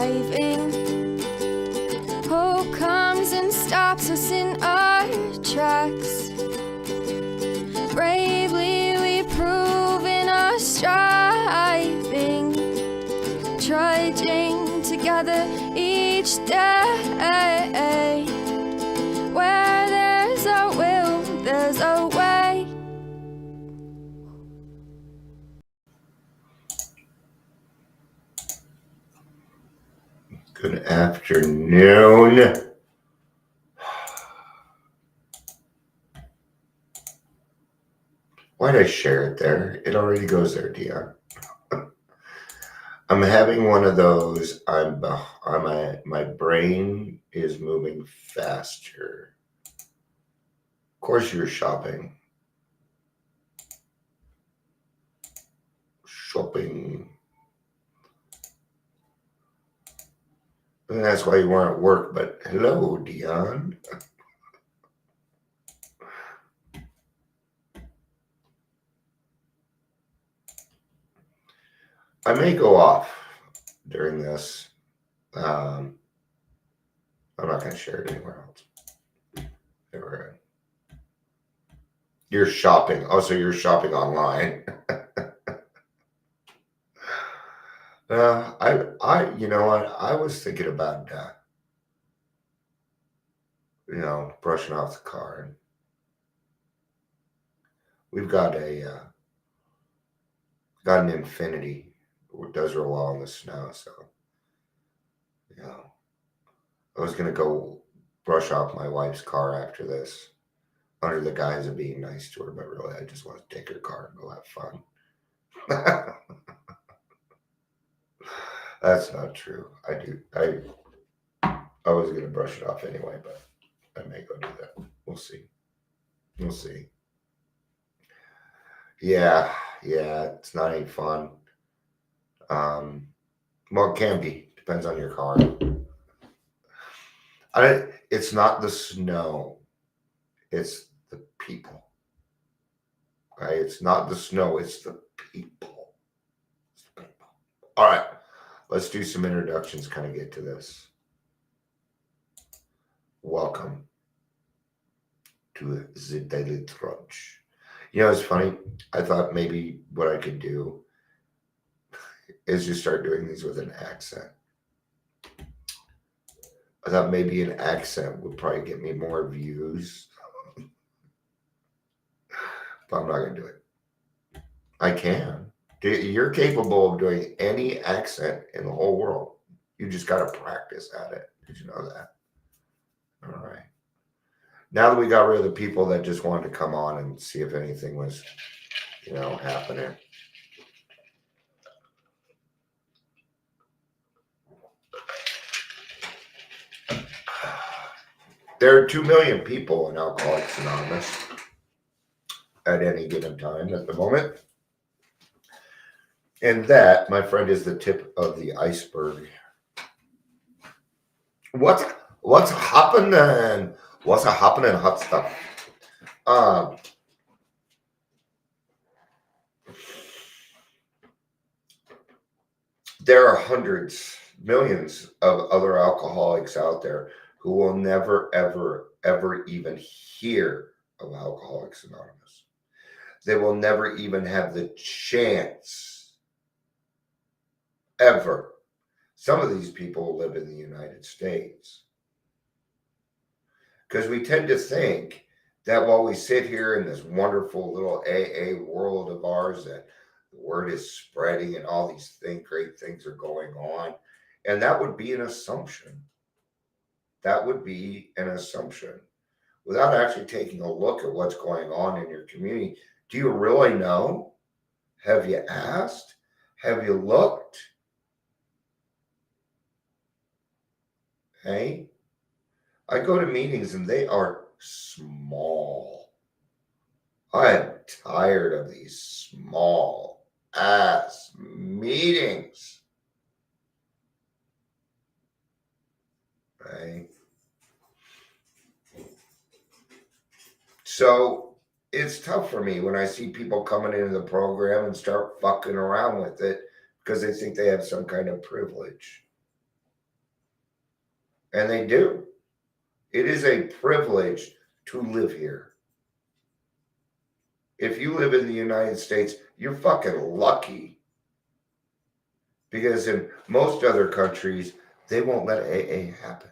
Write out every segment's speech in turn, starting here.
driving. Hope comes and stops us in our tracks. Bravely we prove in our striving, trudging together each day. Where there's a will, there's a way. Good afternoon. Why'd I share it there? It already goes there, Dion. I'm having one of those. My brain is moving faster. Of course, you're shopping. And that's why you weren't at work. But hello, Dion. I may go off during this. I'm not going to share it anywhere else. Never. You're shopping. Oh, so you're shopping online. You know what? I was thinking about, brushing off the car. We've got an Infiniti. It does real well in the snow, so I was gonna go brush off my wife's car after this, under the guise of being nice to her, but really I just want to take her car and go have fun. That's not true. I was gonna brush it off anyway, but I may go do that. We'll see. Yeah, it's not any fun. Well, it can be. Depends on your car. It's not the snow. It's the people. Right? It's not the snow. It's the people. All right. Let's do some introductions, kind of get to this. Welcome to the Daily Trudge. You know, it's funny. I thought maybe what I could do is just start doing these with an accent. I thought maybe an accent would probably get me more views. But I'm not going to do it. I can. You're capable of doing any accent in the whole world. You just got to practice at it. Did you know that? All right. Now that we got rid of the people that just wanted to come on and see if anything was, happening. There are 2 million people in Alcoholics Anonymous at any given time at the moment. And that, my friend, is the tip of the iceberg. What's happening? What's happening, hot stuff? There are hundreds, millions of other alcoholics out there who will never, ever, ever even hear of Alcoholics Anonymous. They will never even have the chance, ever. Some of these people live in the United States. Because we tend to think that while we sit here in this wonderful little AA world of ours, that the word is spreading and all these great things are going on. And that would be an assumption. That would be an assumption. Without actually taking a look at what's going on in your community. Do you really know? Have you asked? Have you looked? Hey? I go to meetings and they are small. I am tired of these small ass meetings. Right? So it's tough for me when I see people coming into the program and start fucking around with it because they think they have some kind of privilege. And they do. It is a privilege to live here. If you live in the United States, you're fucking lucky. Because in most other countries, they won't let AA happen.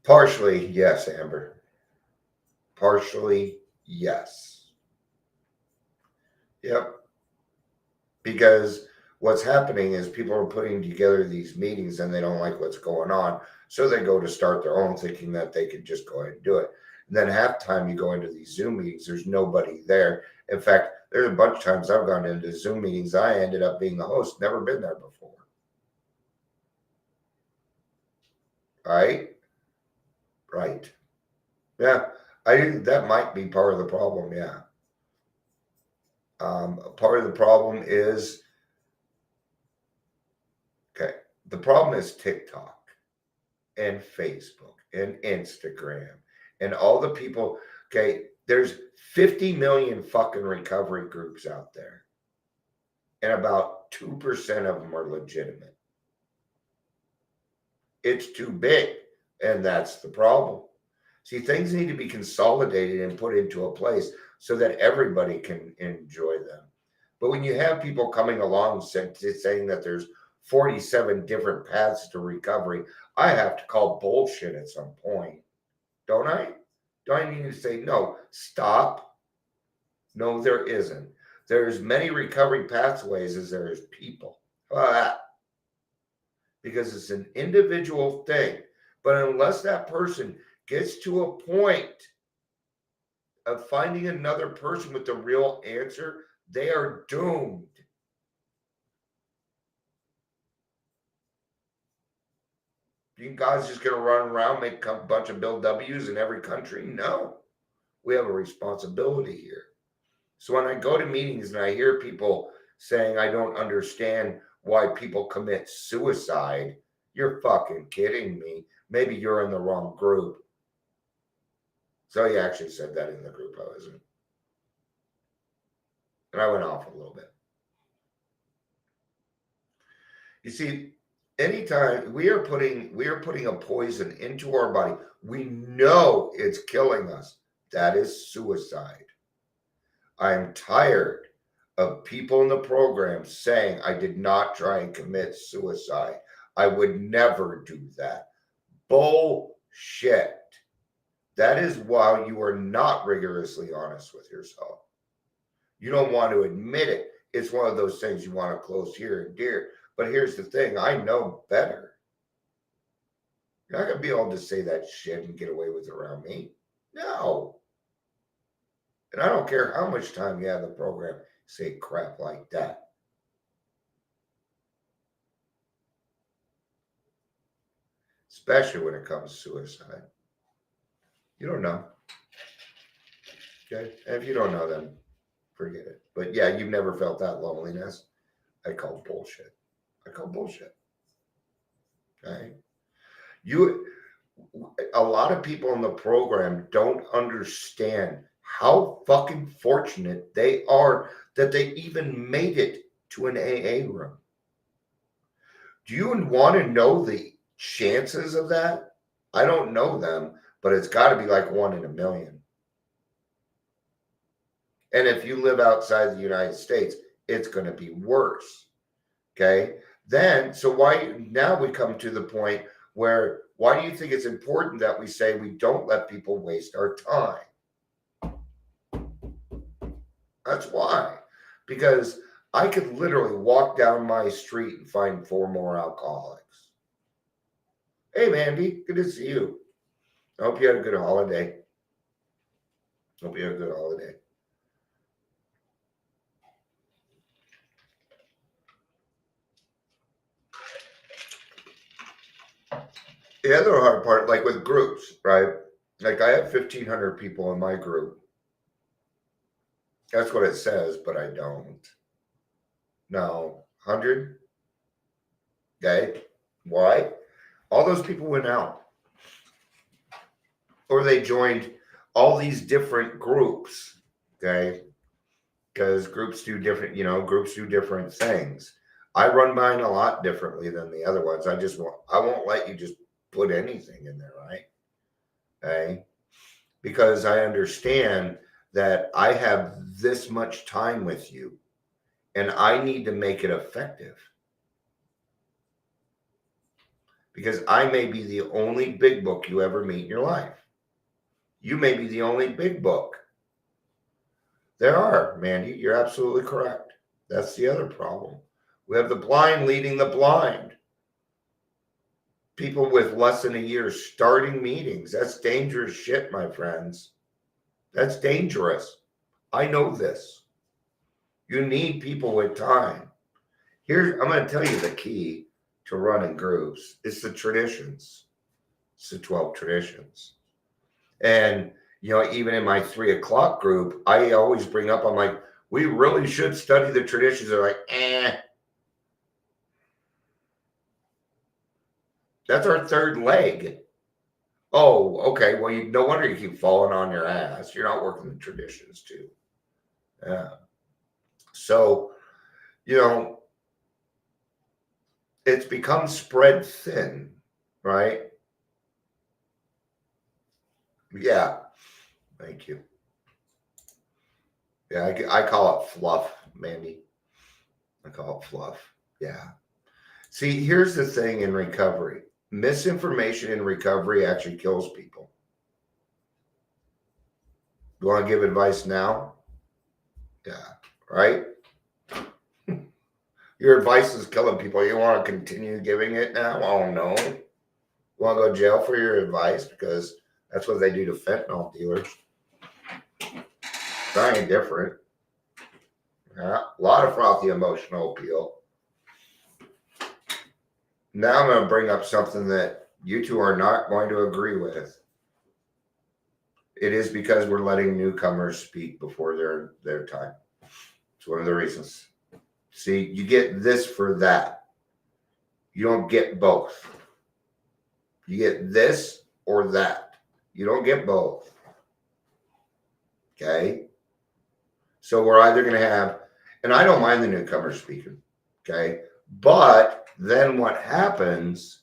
Partially, yes, Amber. Partially, yes. Yep. Because what's happening is people are putting together these meetings and they don't like what's going on. So they go to start their own thinking that they could just go ahead and do it. And then half the time you go into these Zoom meetings, there's nobody there. In fact, there's a bunch of times I've gone into Zoom meetings, I ended up being the host, never been there before. Right? Right. Yeah. I think that might be part of the problem. Yeah. Part of the problem is, okay, the problem is TikTok and Facebook and Instagram and all the people. Okay, there's 50 million fucking recovery groups out there, and about 2% of them are legitimate. It's too big, and that's the problem. See, things need to be consolidated and put into a place so that everybody can enjoy them. But when you have people coming along saying that there's 47 different paths to recovery, I have to call bullshit at some point, don't I? Don't I need to say, no, stop? No, there isn't. There's many recovery pathways as there is people. How about that? Because it's an individual thing. But unless that person gets to a point of finding another person with the real answer, they are doomed. You guys just going to run around, make a bunch of Bill W's in every country? No. We have a responsibility here. So when I go to meetings and I hear people saying, I don't understand why people commit suicide, you're fucking kidding me. Maybe you're in the wrong group. So he actually said that in the group I was in. And I went off a little bit. You see, anytime we are putting a poison into our body, we know it's killing us. That is suicide. I am tired of people in the program saying I did not try and commit suicide. I would never do that. Bullshit. That is why you are not rigorously honest with yourself. You don't want to admit it. It's one of those things you want to close here and dear. But here's the thing, I know better. You're not going to be able to say that shit and get away with it around me. No. And I don't care how much time you have in the program, say crap like that. Especially when it comes to suicide. You don't know. Okay? And if you don't know, then forget it. But yeah, you've never felt that loneliness. I call bullshit. Okay? A lot of people in the program don't understand how fucking fortunate they are that they even made it to an AA room. Do you want to know the chances of that? I don't know them, but it's got to be like 1 in a million. And if you live outside the United States, it's going to be worse. Okay? Then, so now we come to the point where, why do you think it's important that we say we don't let people waste our time? That's why. Because I could literally walk down my street and find 4 more alcoholics. Hey, Mandy, good to see you. I hope you had a good holiday. The other hard part, like with groups, right? Like I have 1,500 people in my group. That's what it says, but I don't. No, 100. Okay. Why? All those people went out. Or they joined all these different groups. Okay. because groups do different, groups do different things. I run mine a lot differently than the other ones. I won't let you just put anything in there, right? Okay. Because I understand that I have this much time with you and I need to make it effective. Because I may be the only big book you ever meet in your life. You may be the only big book. There are, Mandy, you're absolutely correct. That's the other problem. We have the blind leading the blind. People with less than a year starting meetings. That's dangerous shit, my friends. That's dangerous. I know this. You need people with time. I'm going to tell you the key to running groups. It's the traditions. It's the 12 traditions. And, even in my 3 o'clock group, I always bring up, I'm like, we really should study the traditions. They're like, that's our third leg. Oh, okay. Well, no wonder you keep falling on your ass. You're not working the traditions too. Yeah. So, it's become spread thin, right? Yeah. Thank you. Yeah, I call it fluff, Mandy. I call it fluff. Yeah. See, here's the thing in recovery. Misinformation in recovery actually kills people. You want to give advice now? Yeah. Right? Your advice is killing people. You want to continue giving it now? Oh, no. You want to go to jail for your advice? Because that's what they do to fentanyl dealers. It's not any different. Yeah. A lot of frothy emotional appeal. Now I'm going to bring up something that you two are not going to agree with. It is because we're letting newcomers speak before their time. It's one of the reasons. See, you get this for that. You don't get both. You get this or that. You don't get both. Okay? So we're either going to have, and I don't mind the newcomers speaking. Okay? But then what happens,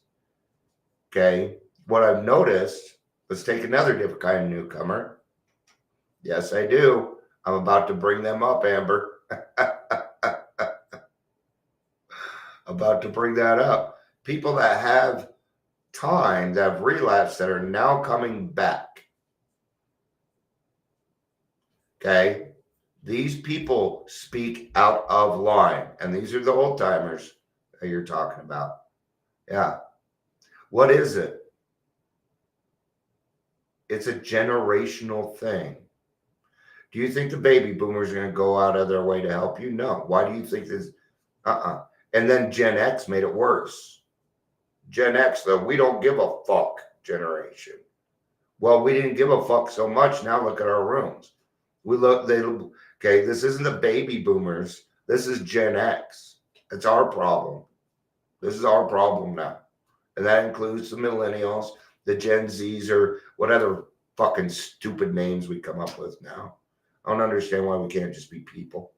okay, what I've noticed, let's take another different kind of newcomer. Yes, I do. I'm about to bring them up, Amber. About to bring that up. People that have time, that have relapsed, that are now coming back. Okay? These people speak out of line. And these are the old timers that you're talking about. Yeah. What is it? It's a generational thing. Do you think the baby boomers are going to go out of their way to help you? No. Why do you think this? And then Gen X made it worse. Gen X, the we don't give a fuck generation. Well, we didn't give a fuck so much. Now look at our rooms. Okay, this isn't the baby boomers. This is Gen X. It's our problem. This is our problem now. And that includes the millennials, the Gen Zs, or what other fucking stupid names we come up with now. I don't understand why we can't just be people.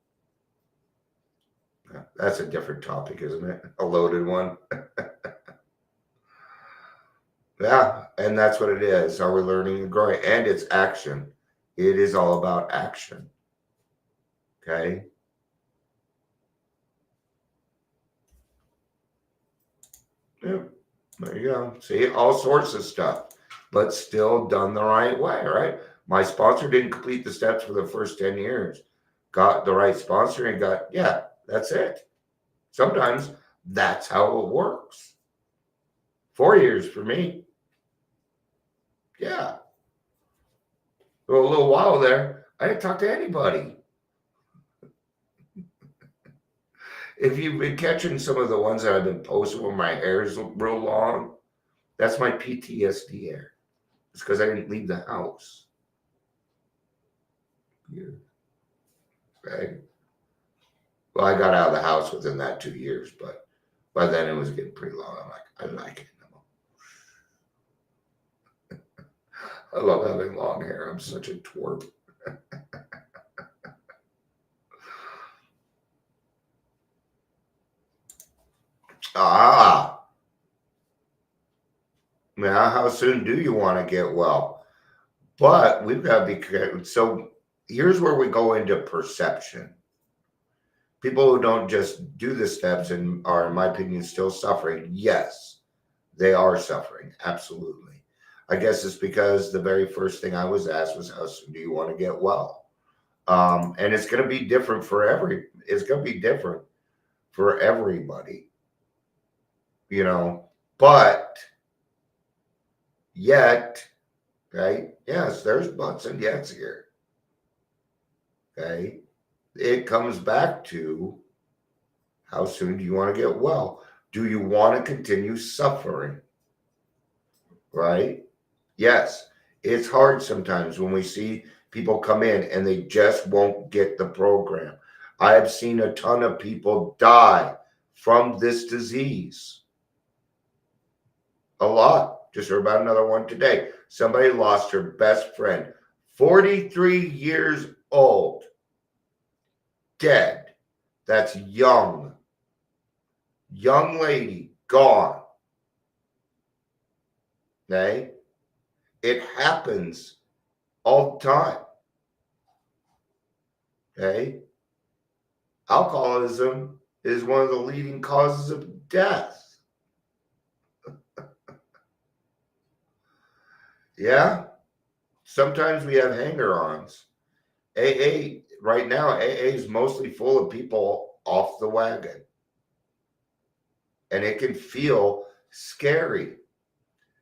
That's a different topic, isn't it? A loaded one. Yeah, and that's what it is. Are we learning and growing? And it's action. It is all about action. Okay? Yeah, there you go. See, all sorts of stuff, but still done the right way, right? My sponsor didn't complete the steps for the first 10 years. Got the right sponsor and that's it. Sometimes that's how it works. 4 years for me. Yeah. For a little while there, I didn't talk to anybody. If you've been catching some of the ones that I've been posting where my hair is real long, that's my PTSD hair. It's because I didn't leave the house. Yeah. Okay. Well, I got out of the house within that 2 years, but by then it was getting pretty long. I'm like, I like it. I love having long hair. I'm such a twerp. Ah, now how soon do you want to get well? But we've got to be careful. So here's where we go into perception. People who don't just do the steps and are, in my opinion, still suffering. Yes, they are suffering. Absolutely. I guess it's because the very first thing I was asked was, how soon do you want to get well? And it's going to be different for it's going to be different for everybody, but yet, right? Yes, there's buts and yets here. Okay. It comes back to, how soon do you want to get well? Do you want to continue suffering? Right? Yes. It's hard sometimes when we see people come in and they just won't get the program. I have seen a ton of people die from this disease. A lot. Just heard about another one today. Somebody lost her best friend, 43 years old, dead. That's young. Young lady, gone. Okay? It happens all the time. Okay? Alcoholism is one of the leading causes of death. Yeah? Sometimes we have hanger-ons. AA, right now, AA is mostly full of people off the wagon. And it can feel scary.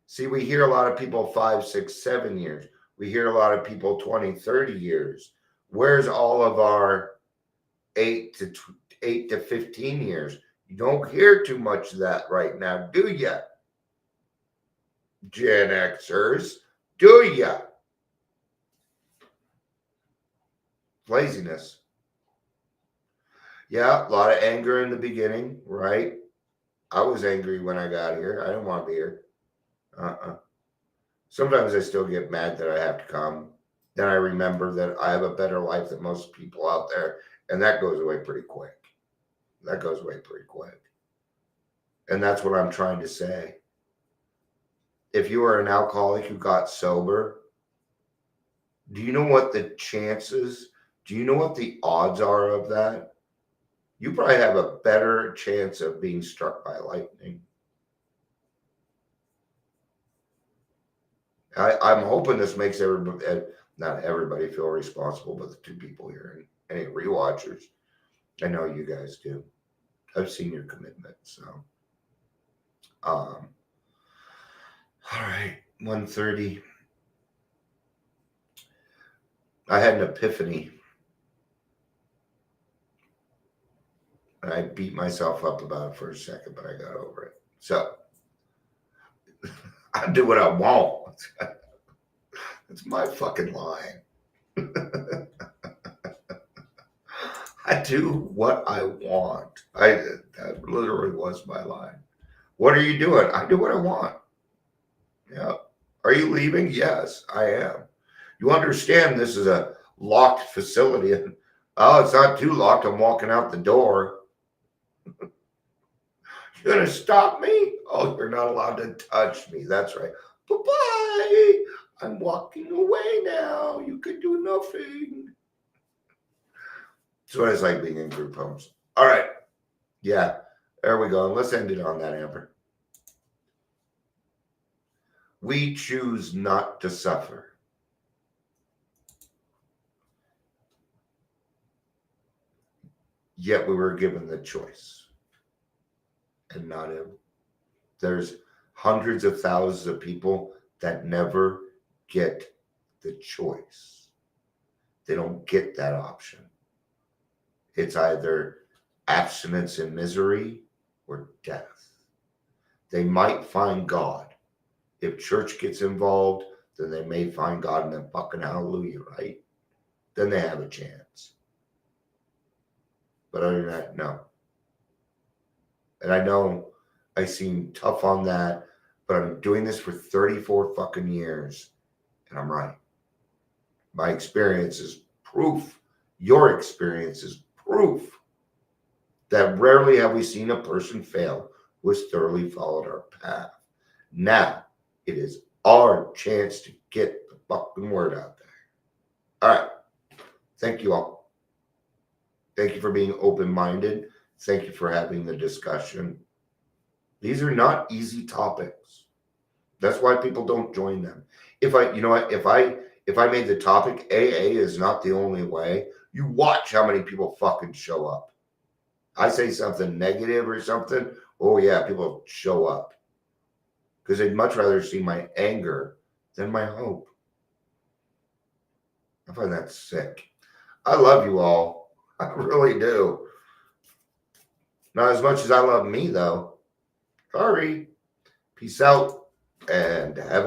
See, we hear a lot of people 5, 6, 7 years. We hear a lot of people 20, 30 years. Where's all of our 8 to 15 years? You don't hear too much of that right now, do you? Gen Xers, do you? Laziness. Yeah, a lot of anger in the beginning, right? I was angry when I got here. I didn't want to be here. Sometimes I still get mad that I have to come. Then I remember that I have a better life than most people out there, and that goes away pretty quick. That goes away pretty quick. And that's what I'm trying to say. If you are an alcoholic who got sober, do you know what the chances, do you know what the odds are of that? You probably have a better chance of being struck by lightning. I'm hoping this makes everybody, not everybody, feel responsible, but the 2 people here and any rewatchers. I know you guys do. I've seen your commitment. So, all right, 1:30. I had an epiphany. And I beat myself up about it for a second, but I got over it. So, I do what I want. It's my fucking line. I do what I want. That literally was my line. What are you doing? I do what I want. Yeah. Are you leaving? Yes, I am. You understand this is a locked facility. Oh, it's not too locked. I'm walking out the door. You're going to stop me? Oh, you're not allowed to touch me. That's right. Bye-bye. I'm walking away now. You can do nothing. That's what it's like being in group homes. All right. Yeah, there we go. And let's end it on that, Amber. We choose not to suffer. Yet we were given the choice. And not him. There's hundreds of thousands of people that never get the choice. They don't get that option. It's either abstinence and misery or death. They might find God. If church gets involved, then they may find God and then fucking hallelujah, right? Then they have a chance. But other than that, no. And I know I seem tough on that, but I'm doing this for 34 fucking years, and I'm right. My experience is proof. Your experience is proof that rarely have we seen a person fail who has thoroughly followed our path. Now it is our chance to get the fucking word out there. All right. Thank you all. Thank you for being open-minded. Thank you for having the discussion. These are not easy topics. That's why people don't join them. If I made the topic AA is not the only way, you watch how many people fucking show up. I say something negative or something, oh yeah, people show up. Because they'd much rather see my anger than my hope. I find that sick. I love you all. I really do. Not as much as I love me, though. Sorry. Peace out and have a